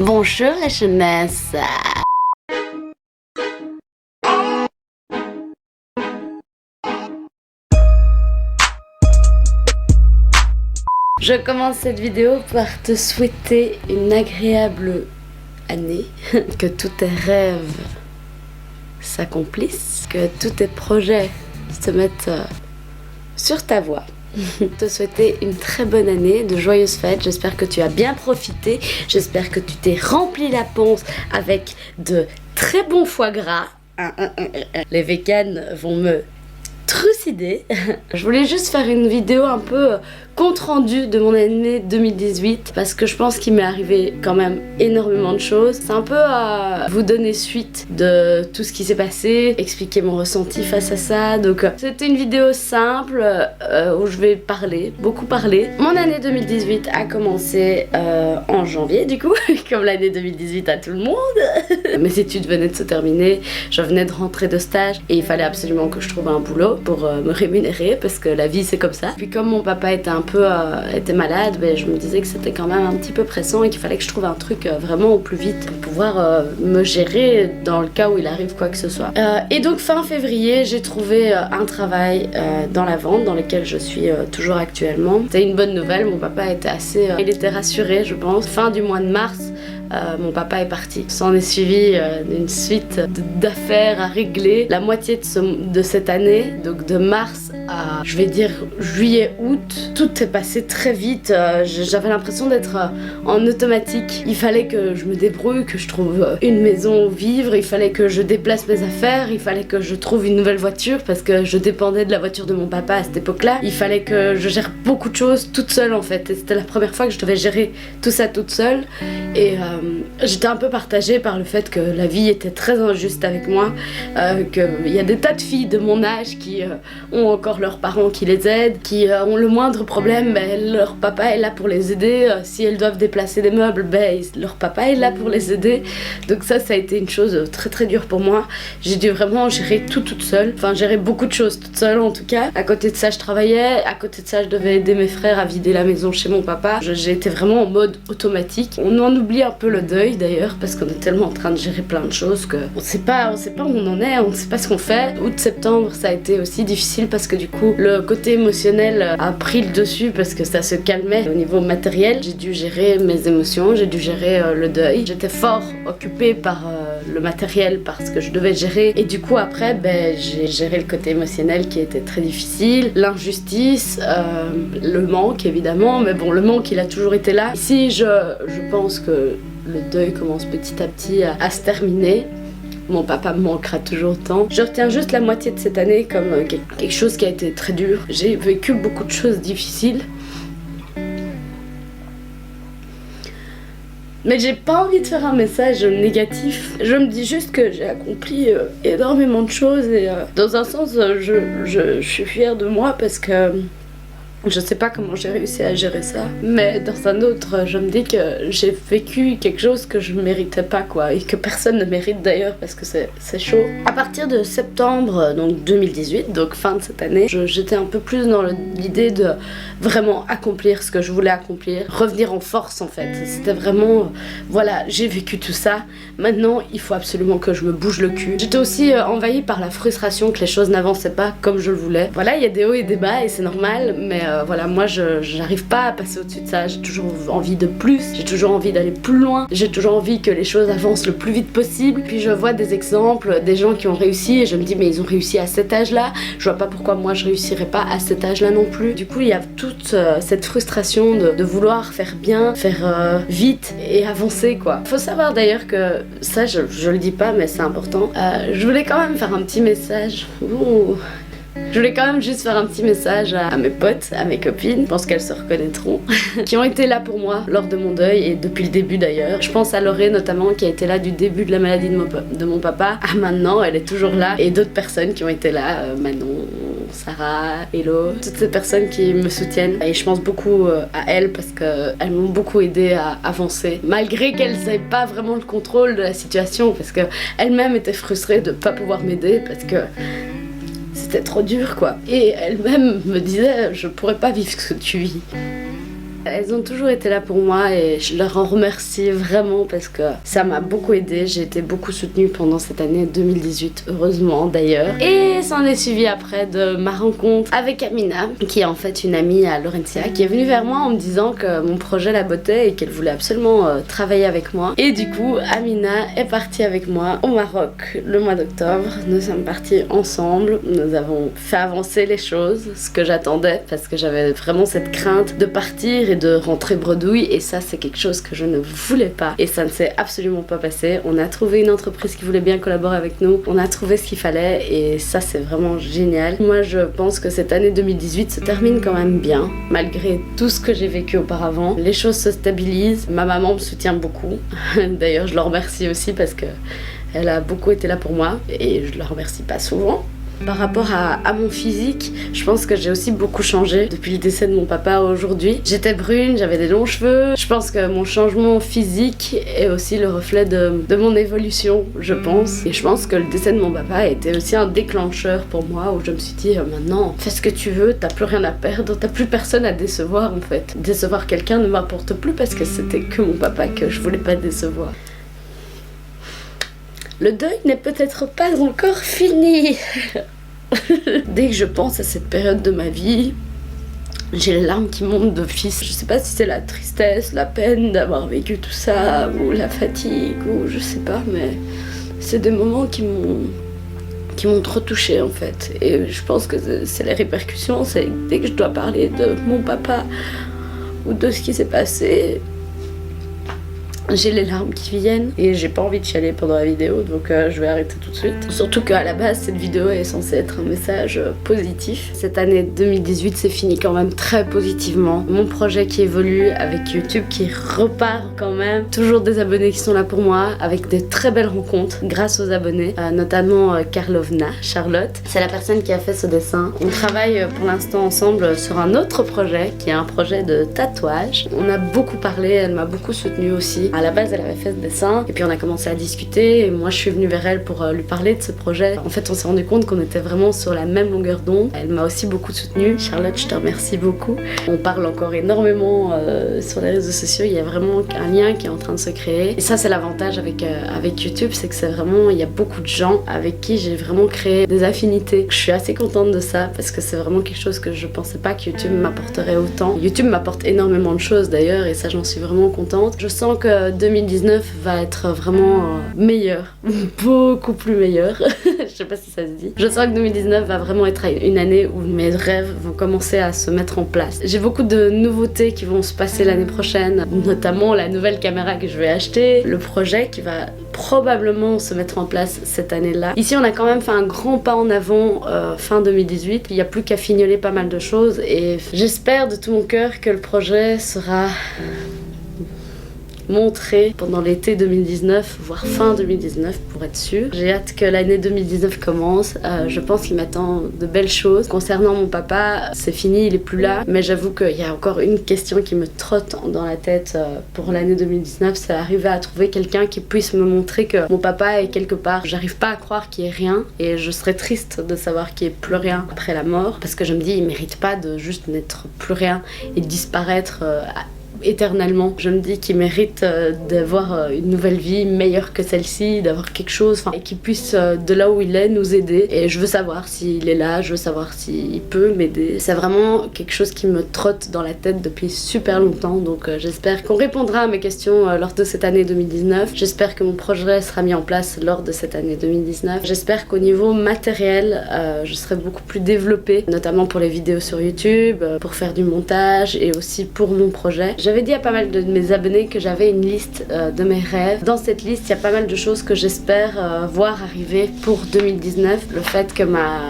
Bonjour la jeunesse. Je commence cette vidéo par te souhaiter une agréable année, que tous tes rêves s'accomplissent, que tous tes projets se mettent sur ta voie. Te souhaiter une très bonne année, de joyeuses fêtes. J'espère que tu as bien profité, j'espère que tu t'es rempli la ponce avec de très bons foie gras. Les véganes vont me trucider. Je voulais juste faire une vidéo un peu compte rendu de mon année 2018 parce que je pense qu'il m'est arrivé quand même énormément de choses. C'est un peu à vous donner suite de tout ce qui s'est passé, expliquer mon ressenti face à ça. Donc c'était une vidéo simple où je vais beaucoup parler. Mon année 2018 a commencé en janvier du coup, comme l'année 2018 à tout le monde. Mes études venaient de se terminer, je venais de rentrer de stage et il fallait absolument que je trouve un boulot pour me rémunérer parce que la vie c'est comme ça. Puis comme mon papa était était malade, ben, je me disais que c'était quand même un petit peu pressant et qu'il fallait que je trouve un truc vraiment au plus vite pour pouvoir me gérer dans le cas où il arrive quoi que ce soit. Et donc fin février, j'ai trouvé un travail dans la vente dans lequel je suis toujours actuellement. C'était une bonne nouvelle, mon papa était il était rassuré je pense. Fin du mois de mars, mon papa est parti. S'en est suivi une suite d'affaires à régler. La moitié de cette année, donc de mars à, je vais dire, juillet-août, tout est passé très vite. J'avais l'impression d'être en automatique. Il fallait que je me débrouille, que je trouve une maison où vivre, il fallait que je déplace mes affaires, il fallait que je trouve une nouvelle voiture parce que je dépendais de la voiture de mon papa à cette époque-là. Il fallait que je gère beaucoup de choses toute seule en fait. Et c'était la première fois que je devais gérer tout ça toute seule. Et j'étais un peu partagée par le fait que la vie était très injuste avec moi, qu'il y a des tas de filles de mon âge qui ont encore leurs parents qui les aident, qui ont le moindre problème, ben, leur papa est là pour les aider. Si elles doivent déplacer des meubles, ben, leur papa est là pour les aider. Donc ça a été une chose très très dure pour moi. J'ai dû vraiment gérer tout toute seule, enfin gérer beaucoup de choses toute seule en tout cas. À côté de ça je travaillais, à côté de ça je devais aider mes frères à vider la maison chez mon papa. J'ai été vraiment en mode automatique. On en oublie un peu le deuil d'ailleurs parce qu'on est tellement en train de gérer plein de choses que on sait pas où on en est, on ne sait pas ce qu'on fait. Août-septembre ça a été aussi difficile parce que du coup le côté émotionnel a pris le dessus parce que ça se calmait au niveau matériel. J'ai dû gérer mes émotions, j'ai dû gérer le deuil. J'étais fort occupée par le matériel parce que je devais gérer et du coup après ben, j'ai géré le côté émotionnel qui était très difficile, l'injustice, le manque évidemment, mais bon le manque il a toujours été là. Ici je pense que le deuil commence petit à petit à se terminer. Mon papa me manquera toujours tant. Je retiens juste la moitié de cette année comme quelque chose qui a été très dur. J'ai vécu beaucoup de choses difficiles. Mais j'ai pas envie de faire un message négatif. Je me dis juste que j'ai accompli énormément de choses et dans un sens je suis fière de moi parce que je sais pas comment j'ai réussi à gérer ça, mais dans un autre, je me dis que j'ai vécu quelque chose que je méritais pas quoi, et que personne ne mérite d'ailleurs parce que c'est chaud. À partir de septembre donc 2018, donc fin de cette année, j'étais un peu plus dans l'idée de vraiment accomplir ce que je voulais accomplir, revenir en force en fait. C'était vraiment, voilà, j'ai vécu tout ça, maintenant il faut absolument que je me bouge le cul. J'étais aussi envahie par la frustration que les choses n'avançaient pas comme je le voulais. Voilà, il y a des hauts et des bas et c'est normal, mais voilà, moi j'arrive pas à passer au-dessus de ça, j'ai toujours envie de plus, j'ai toujours envie d'aller plus loin, j'ai toujours envie que les choses avancent le plus vite possible. Puis je vois des exemples, des gens qui ont réussi et je me dis mais ils ont réussi à cet âge-là, je vois pas pourquoi moi je réussirais pas à cet âge-là non plus. Du coup il y a toute cette frustration de vouloir faire bien, faire vite et avancer quoi. Faut savoir d'ailleurs que ça je le dis pas mais c'est important, je voulais quand même faire un petit message. Ouh. Je voulais quand même juste faire un petit message à mes potes, à mes copines, je pense qu'elles se reconnaîtront, qui ont été là pour moi lors de mon deuil et depuis le début d'ailleurs. Je pense à Laurée notamment qui a été là du début de la maladie de mon papa à maintenant, elle est toujours là, et d'autres personnes qui ont été là, Manon, Sarah, Hello, toutes ces personnes qui me soutiennent et je pense beaucoup à elles parce qu'elles m'ont beaucoup aidé à avancer malgré qu'elles n'avaient pas vraiment le contrôle de la situation parce qu'elles-mêmes étaient frustrées de ne pas pouvoir m'aider parce que c'était trop dur quoi. Et elle-même me disait je pourrais pas vivre ce que tu vis. Elles ont toujours été là pour moi et je leur en remercie vraiment parce que ça m'a beaucoup aidée. J'ai été beaucoup soutenue pendant cette année 2018, heureusement d'ailleurs. Et s'en est suivi après de ma rencontre avec Amina, qui est en fait une amie à Laurentia, qui est venue vers moi en me disant que mon projet la bottait et qu'elle voulait absolument travailler avec moi. Et du coup, Amina est partie avec moi au Maroc le mois d'octobre. Nous sommes partis ensemble. Nous avons fait avancer les choses, ce que j'attendais parce que j'avais vraiment cette crainte de partir et de rentrer bredouille. Et ça, c'est quelque chose que je ne voulais pas. Et ça ne s'est absolument pas passé. On a trouvé une entreprise qui voulait bien collaborer avec nous. On a trouvé ce qu'il fallait et ça, c'est vraiment génial. Moi, je pense que cette année 2018 se termine quand même bien, malgré tout ce que j'ai vécu auparavant. Les choses se stabilisent. Ma maman me soutient beaucoup. D'ailleurs, je la remercie aussi parce que elle a beaucoup été là pour moi et je la remercie pas souvent. Par rapport à mon physique, je pense que j'ai aussi beaucoup changé depuis le décès de mon papa aujourd'hui. J'étais brune, j'avais des longs cheveux. Je pense que mon changement physique est aussi le reflet de mon évolution, je pense. Et je pense que le décès de mon papa a été aussi un déclencheur pour moi où je me suis dit maintenant, fais ce que tu veux, t'as plus rien à perdre, t'as plus personne à décevoir en fait. Décevoir quelqu'un ne m'apporte plus parce que c'était que mon papa que je voulais pas décevoir. Le deuil n'est peut-être pas encore fini. Dès que je pense à cette période de ma vie, j'ai les larmes qui montent d'office. Je sais pas si c'est la tristesse, la peine d'avoir vécu tout ça, ou la fatigue, ou je sais pas, mais c'est des moments qui m'ont trop touchée en fait. Et je pense que c'est les répercussions, c'est dès que je dois parler de mon papa ou de ce qui s'est passé, j'ai les larmes qui viennent et j'ai pas envie de chialer pendant la vidéo, donc je vais arrêter tout de suite. Surtout qu'à la base cette vidéo est censée être un message positif. Cette année 2018 s'est finie quand même très positivement. Mon projet qui évolue avec YouTube qui repart quand même. Toujours des abonnés qui sont là pour moi avec des très belles rencontres grâce aux abonnés, notamment Karlovna, Charlotte. C'est la personne qui a fait ce dessin. On travaille pour l'instant ensemble sur un autre projet qui est un projet de tatouage. On a beaucoup parlé, elle m'a beaucoup soutenue aussi. À la base, elle avait fait ce dessin et puis on a commencé à discuter et moi je suis venue vers elle pour lui parler de ce projet. En fait, on s'est rendu compte qu'on était vraiment sur la même longueur d'onde. Elle m'a aussi beaucoup soutenue. Charlotte, je te remercie beaucoup. On parle encore énormément sur les réseaux sociaux. Il y a vraiment un lien qui est en train de se créer. Et ça, c'est l'avantage avec YouTube, c'est que c'est vraiment, il y a beaucoup de gens avec qui j'ai vraiment créé des affinités. Je suis assez contente de ça parce que c'est vraiment quelque chose que je pensais pas que YouTube m'apporterait autant. YouTube m'apporte énormément de choses d'ailleurs et ça, j'en suis vraiment contente. Je sens que 2019 va être vraiment meilleur, beaucoup plus meilleur. Je sais pas si ça se dit. Je sens que 2019 va vraiment être une année où mes rêves vont commencer à se mettre en place. J'ai beaucoup de nouveautés qui vont se passer l'année prochaine, notamment la nouvelle caméra que je vais acheter, le projet qui va probablement se mettre en place cette année-là. Ici, on a quand même fait un grand pas en avant fin 2018. Il n'y a plus qu'à fignoler pas mal de choses et j'espère de tout mon cœur que le projet sera montré pendant l'été 2019, voire fin 2019 pour être sûr. J'ai hâte que l'année 2019 commence. Je pense qu'il m'attend de belles choses. Concernant mon papa, c'est fini, il est plus là. Mais j'avoue qu'il y a encore une question qui me trotte dans la tête pour l'année 2019, c'est arriver à trouver quelqu'un qui puisse me montrer que mon papa est quelque part. J'arrive pas à croire qu'il y ait rien et je serais triste de savoir qu'il n'y ait plus rien après la mort parce que je me dis, il mérite pas de juste n'être plus rien et de disparaître éternellement. Je me dis qu'il mérite d'avoir une nouvelle vie meilleure que celle-ci, d'avoir quelque chose et qu'il puisse de là où il est nous aider. Et je veux savoir s'il est là, je veux savoir s'il peut m'aider. C'est vraiment quelque chose qui me trotte dans la tête depuis super longtemps, donc j'espère qu'on répondra à mes questions lors de cette année 2019. J'espère que mon projet sera mis en place lors de cette année 2019. J'espère qu'au niveau matériel, je serai beaucoup plus développée, notamment pour les vidéos sur YouTube, pour faire du montage et aussi pour mon projet. J'avais dit à pas mal de mes abonnés que j'avais une liste de mes rêves. Dans cette liste, il y a pas mal de choses que j'espère voir arriver pour 2019. Le fait que ma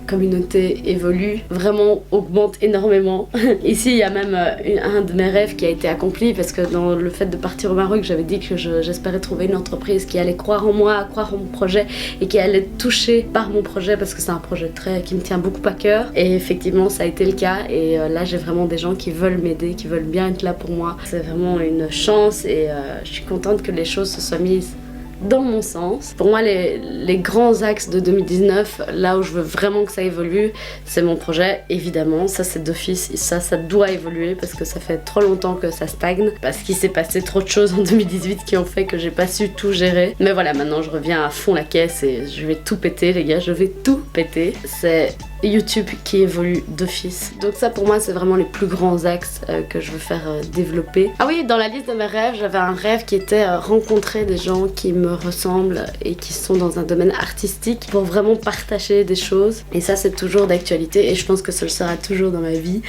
communauté évolue, vraiment augmente énormément. Ici, il y a même un de mes rêves qui a été accompli parce que dans le fait de partir au Maroc, j'avais dit que j'espérais trouver une entreprise qui allait croire en moi, croire en mon projet et qui allait être touchée par mon projet parce que c'est un projet qui me tient beaucoup à cœur. Et effectivement, ça a été le cas. Et là, j'ai vraiment des gens qui veulent m'aider, qui veulent bien être là pour moi. C'est vraiment une chance et je suis contente que les choses se soient mises dans mon sens. Pour moi, les grands axes de 2019, là où je veux vraiment que ça évolue, c'est mon projet, évidemment. Ça, c'est d'office, et ça doit évoluer parce que ça fait trop longtemps que ça stagne, parce qu'il s'est passé trop de choses en 2018 qui ont fait que j'ai pas su tout gérer. Mais voilà, maintenant je reviens à fond la caisse et je vais tout péter, les gars, je vais tout péter. C'est YouTube qui évolue d'office. Donc ça, pour moi, c'est vraiment les plus grands axes que je veux faire développer. Ah oui, dans la liste de mes rêves, j'avais un rêve qui était rencontrer des gens qui me ressemblent et qui sont dans un domaine artistique pour vraiment partager des choses. Et ça, c'est toujours d'actualité et je pense que ça le sera toujours dans ma vie.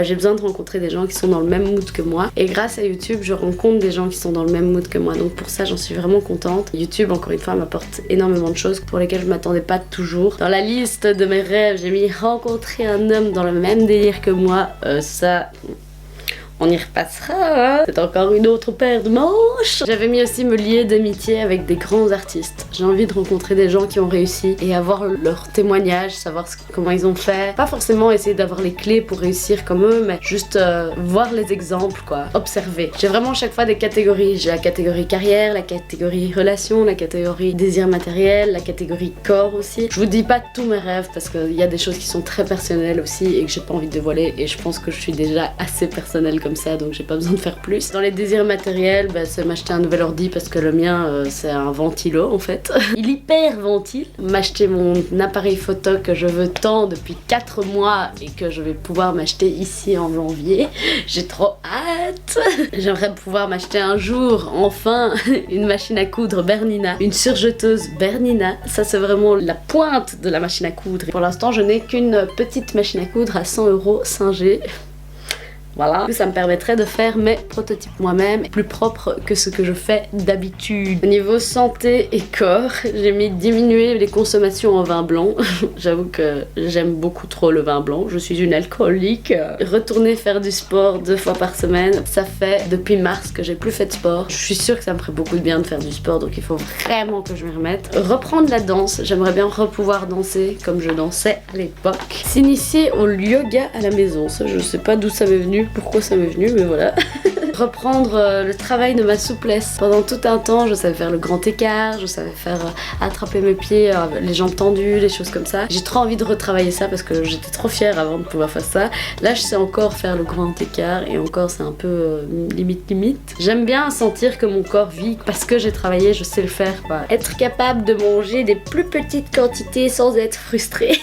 J'ai besoin de rencontrer des gens qui sont dans le même mood que moi. Et grâce à YouTube, je rencontre des gens qui sont dans le même mood que moi. Donc pour ça, j'en suis vraiment contente. YouTube, encore une fois, m'apporte énormément de choses pour lesquelles je m'attendais pas toujours. Dans la liste de mes rêves, j'ai mis rencontrer un homme dans le même délire que moi. Ça... on y repassera, hein. C'est encore une autre paire de manches. J'avais mis aussi me lier d'amitié avec des grands artistes. J'ai envie de rencontrer des gens qui ont réussi et avoir leur témoignage, savoir comment ils ont fait. Pas forcément essayer d'avoir les clés pour réussir comme eux, mais juste voir les exemples, quoi. Observer. J'ai vraiment chaque fois des catégories. J'ai la catégorie carrière, la catégorie relation, la catégorie désir matériel, la catégorie corps aussi. Je vous dis pas tous mes rêves parce qu'il y a des choses qui sont très personnelles aussi et que j'ai pas envie de dévoiler et je pense que je suis déjà assez personnelle comme ça, donc j'ai pas besoin de faire plus. Dans les désirs matériels, c'est m'acheter un nouvel ordi parce que le mien c'est un ventilo en fait. Il hyper ventile. M'acheter mon appareil photo que je veux tant depuis 4 mois et que je vais pouvoir m'acheter ici en janvier. J'ai trop hâte. J'aimerais pouvoir m'acheter un jour enfin une machine à coudre Bernina, une surjeteuse Bernina. Ça c'est vraiment la pointe de la machine à coudre. Pour l'instant je n'ai qu'une petite machine à coudre à 100 € 5G. Voilà, ça me permettrait de faire mes prototypes moi-même, plus propres que ce que je fais d'habitude. Au niveau santé et corps, j'ai mis diminuer les consommations en vin blanc. J'avoue que j'aime beaucoup trop le vin blanc, je suis une alcoolique. Retourner faire du sport 2 fois par semaine, ça fait depuis mars que j'ai plus fait de sport. Je suis sûre que ça me ferait beaucoup de bien de faire du sport, donc il faut vraiment que je m'y remette. Reprendre la danse, j'aimerais bien repouvoir danser comme je dansais à l'époque. S'initier au yoga à la maison, ça je sais pas d'où ça m'est venu, pourquoi ça m'est venu, mais voilà. Reprendre le travail de ma souplesse. Pendant tout un temps, je savais faire le grand écart, je savais faire attraper mes pieds, les jambes tendues, les choses comme ça. J'ai trop envie de retravailler ça parce que j'étais trop fière avant de pouvoir faire ça. Là, je sais encore faire le grand écart et encore, c'est un peu limite. J'aime bien sentir que mon corps vit parce que j'ai travaillé, je sais le faire, quoi. Être capable de manger des plus petites quantités sans être frustrée.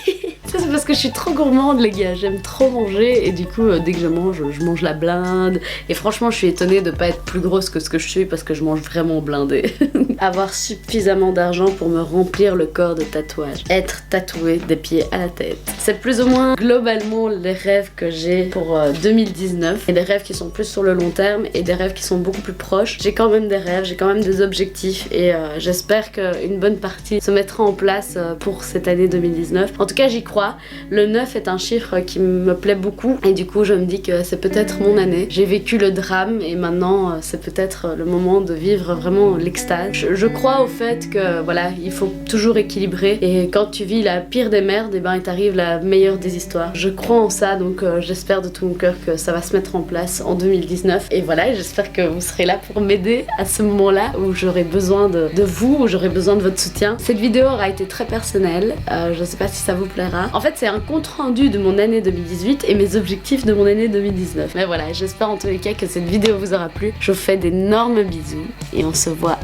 Ça, c'est parce que je suis trop gourmande, les gars. J'aime trop manger et du coup, dès que je mange la blinde. Et franchement, je suis étonnée de pas être plus grosse que ce que je suis parce que je mange vraiment blindée. Avoir suffisamment d'argent pour me remplir le corps de tatouages. Être tatouée des pieds à la tête. C'est plus ou moins globalement les rêves que j'ai pour 2019. Et des rêves qui sont plus sur le long terme et des rêves qui sont beaucoup plus proches. J'ai quand même des rêves, j'ai quand même des objectifs et j'espère qu'une bonne partie se mettra en place pour cette année 2019. En tout cas, j'y crois. Le 9 est un chiffre qui me plaît beaucoup et du coup je me dis que c'est peut-être mon année. J'ai vécu le drame et maintenant c'est peut-être le moment de vivre vraiment l'extase. Je crois au fait que voilà, il faut toujours équilibrer et quand tu vis la pire des merdes, et ben il t'arrive la meilleure des histoires. Je crois en ça, donc j'espère de tout mon cœur que ça va se mettre en place en 2019 et voilà, j'espère que vous serez là pour m'aider à ce moment-là où j'aurai besoin de vous, où j'aurai besoin de votre soutien. Cette vidéo aura été très personnelle, je sais pas si ça vous plaira. En fait, c'est un compte rendu de mon année 2018 et mes objectifs de mon année 2019. Mais voilà, j'espère en tous les cas que cette vidéo vous aura plu. Je vous fais d'énormes bisous et on se voit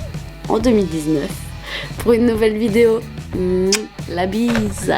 en 2019 pour une nouvelle vidéo. La bise.